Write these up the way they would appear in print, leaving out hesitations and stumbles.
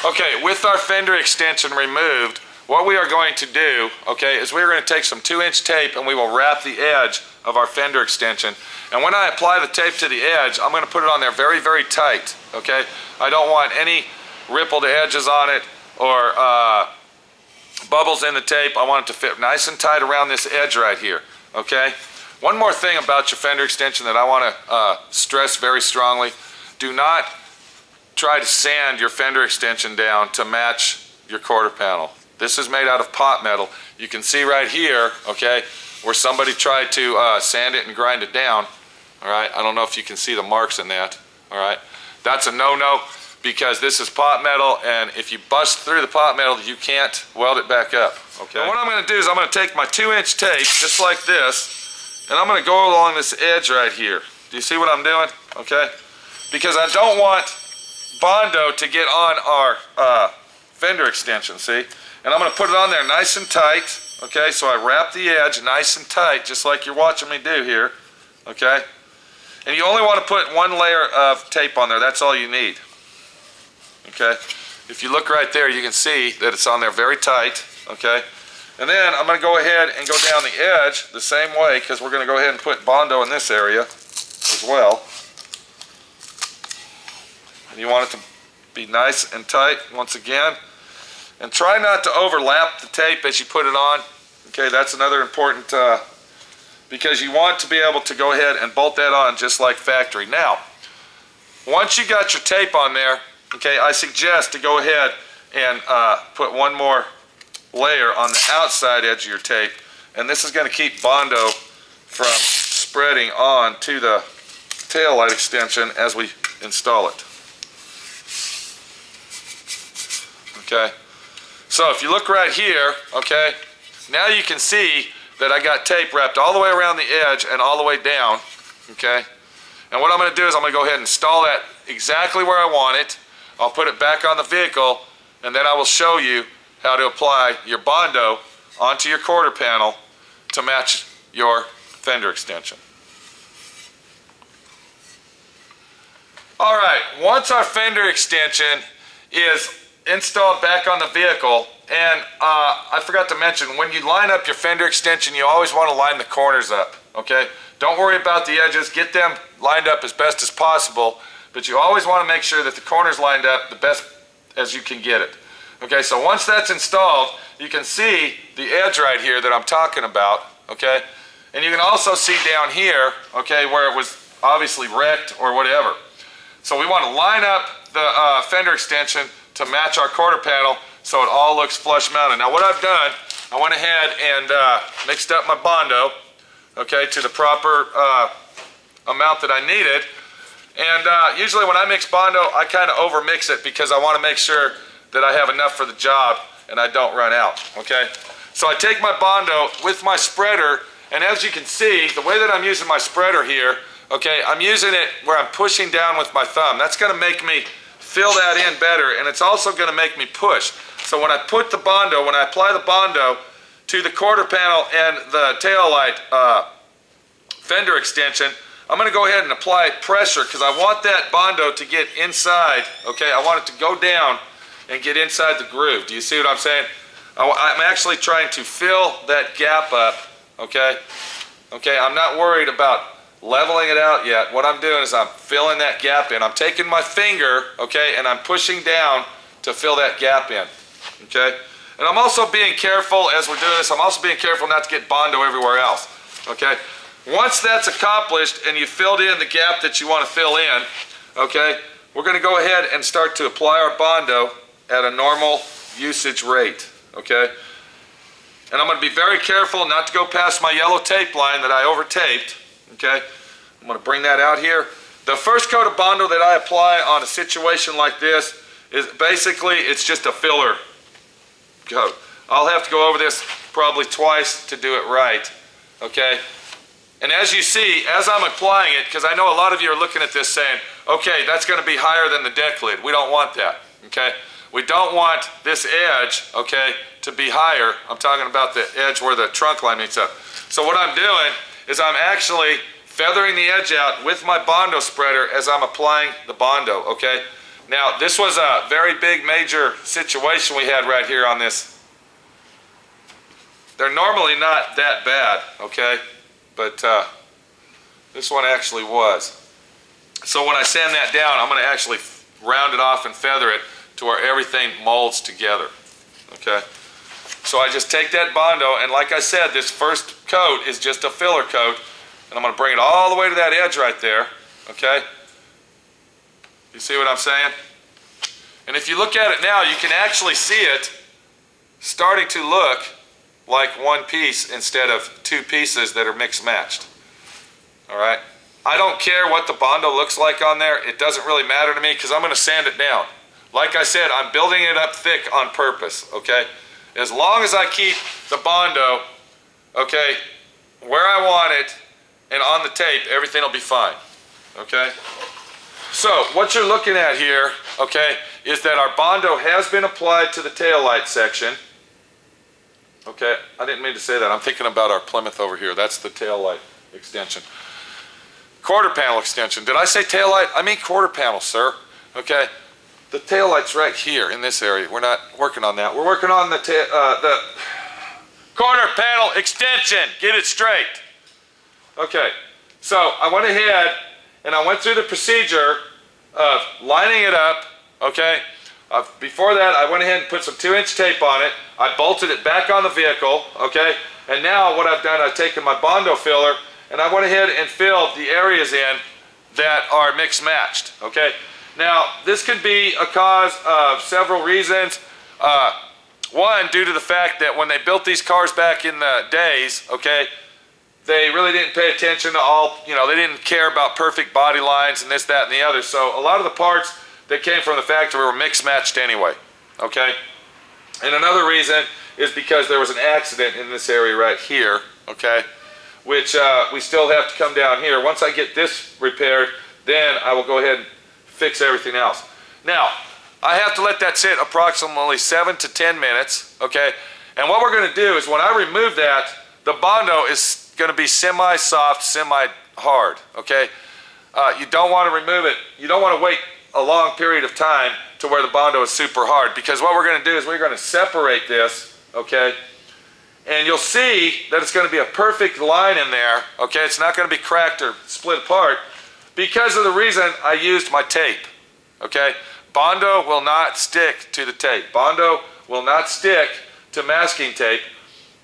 Okay, with our fender extension removed, what we are going to do, okay, is we're going to take some 2-inch tape and we will wrap the edge of our fender extension. And when I apply the tape to the edge, I'm going to put it on there very, very tight, okay? I don't want any rippled edges on it or bubbles in the tape. I want it to fit nice and tight around this edge right here, okay? One more thing about your fender extension that I want to stress very strongly. Do not try to sand your fender extension down to match your quarter panel. This is made out of pot metal. You can see right here, okay, where somebody tried to sand it and grind it down. All right, I don't know if you can see the marks in that. All right, that's a no-no because this is pot metal, and if you bust through the pot metal, you can't weld it back up. Okay. And what I'm going to do is I'm going to take my 2-inch tape, just like this, and I'm going to go along this edge right here. Do you see what I'm doing? Okay, because I don't want Bondo to get on our fender extension, see? And I'm going to put it on there nice and tight, okay? So I wrap the edge nice and tight, just like you're watching me do here, okay? And you only want to put one layer of tape on there. That's all you need, okay? If you look right there, you can see that it's on there very tight, okay? And then I'm going to go ahead and go down the edge the same way because we're going to go ahead and put Bondo in this area as well. And you want it to be nice and tight once again. And try not to overlap the tape as you put it on. Okay, that's another important, because you want to be able to go ahead and bolt that on just like factory. Now, once you got your tape on there, okay, I suggest to go ahead and put one more layer on the outside edge of your tape. And this is going to keep Bondo from spreading on to the tail light extension as we install it. Okay. So if you look right here, okay, now you can see that I got tape wrapped all the way around the edge and all the way down, okay? And what I'm going to do is I'm going to go ahead and install that exactly where I want it. I'll put it back on the vehicle, and then I will show you how to apply your Bondo onto your quarter panel to match your fender extension. All right, once our fender extension is installed back on the vehicle, and I forgot to mention, when you line up your fender extension, you always want to line the corners up, okay? Don't worry about the edges, get them lined up as best as possible, but you always want to make sure that the corners lined up the best as you can get it. Okay, so once that's installed, you can see the edge right here that I'm talking about, okay? And you can also see down here, okay, where it was obviously wrecked or whatever. So we want to line up the fender extension to match our quarter panel so it all looks flush mounted. Now what I've done, I went ahead and mixed up my Bondo, okay, to the proper amount that I needed. And usually when I mix Bondo, I kind of over mix it because I want to make sure that I have enough for the job and I don't run out, okay? So I take my Bondo with my spreader, and as you can see, the way that I'm using my spreader here, okay, I'm using it where I'm pushing down with my thumb. That's going to make me fill that in better, and it's also going to make me push. So when I put the Bondo, when I apply the Bondo to the quarter panel and the tail light fender extension, I'm going to go ahead and apply pressure because I want that Bondo to get inside, okay? I want it to go down and get inside the groove. Do you see what I'm saying? I'm actually trying to fill that gap up, okay? Okay, I'm not worried about leveling it out yet. What I'm doing is I'm filling that gap in. I'm taking my finger, okay, and I'm pushing down to fill that gap in, okay? And I'm also being careful as we're doing this, I'm also being careful not to get Bondo everywhere else, okay? Once that's accomplished and you filled in the gap that you want to fill in, okay, we're going to go ahead and start to apply our Bondo at a normal usage rate, okay? And I'm going to be very careful not to go past my yellow tape line that I over-taped. Okay, I'm going to bring that out here. The first coat of Bondo that I apply on a situation like this is basically, it's just a filler coat. I'll have to go over this probably twice to do it right, okay? And as you see, as I'm applying it, because I know a lot of you are looking at this saying, okay, that's going to be higher than the deck lid. We don't want that, okay? We don't want this edge, okay, to be higher. I'm talking about the edge where the trunk line meets up. So what I'm doing is I'm actually feathering the edge out with my Bondo spreader as I'm applying the Bondo, okay? Now, this was a very big major situation we had right here on this. They're normally not that bad, okay? But this one actually was. So when I sand that down, I'm going to actually round it off and feather it to where everything molds together, okay? So I just take that Bondo, and like I said, this first coat is just a filler coat, and I'm going to bring it all the way to that edge right there, okay? You see what I'm saying? And if you look at it now, you can actually see it starting to look like one piece instead of two pieces that are mixed matched. All right? I don't care what the Bondo looks like on there. It doesn't really matter to me because I'm going to sand it down. Like I said, I'm building it up thick on purpose, okay? As long as I keep the Bondo, okay, where I want it and on the tape, everything will be fine, okay? So what you're looking at here, okay, is that our Bondo has been applied to the taillight section. Okay, I didn't mean to say that. I'm thinking about our Plymouth over here. That's the taillight extension. Quarter panel extension. Did I say taillight? I mean quarter panel, sir. Okay, the taillight's right here in this area. We're not working on that. We're working on the quarter panel extension. Get it straight. Okay, so I went ahead and I went through the procedure of lining it up, okay? Before that, I went ahead and put some 2-inch tape on it. I bolted it back on the vehicle, okay? And now what I've done, I've taken my Bondo filler and I went ahead and filled the areas in that are mixed matched, okay? Now, this could be a cause of several reasons. One, due to the fact that when they built these cars back in the days, okay, they really didn't pay attention to all, they didn't care about perfect body lines and this, that, and the other. So a lot of the parts that came from the factory were mixed matched anyway, okay? And another reason is because there was an accident in this area right here, okay? Which we still have to come down here. Once I get this repaired, then I will go ahead and fix everything else. Now, I have to let that sit approximately 7 to 10 minutes, okay? And what we're gonna do is when I remove that, the Bondo is going to be semi-soft, semi-hard, okay? You don't want to remove it. You don't want to wait a long period of time to where the Bondo is super hard, because what we're going to do is we're going to separate this, okay? And you'll see that it's going to be a perfect line in there, okay? It's not going to be cracked or split apart because of the reason I used my tape, okay? Bondo will not stick to the tape. Bondo will not stick to masking tape.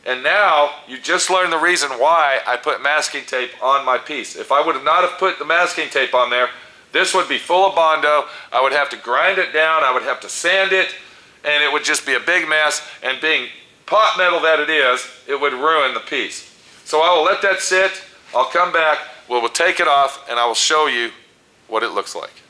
And now you just learned the reason why I put masking tape on my piece. If I would have not have put the masking tape on there, this would be full of Bondo. I would have to grind it down, I would have to sand it, and it would just be a big mess. And being pot metal that it is, it would ruin the piece. So I will let that sit. I'll come back, we'll take it off, and I will show you what it looks like.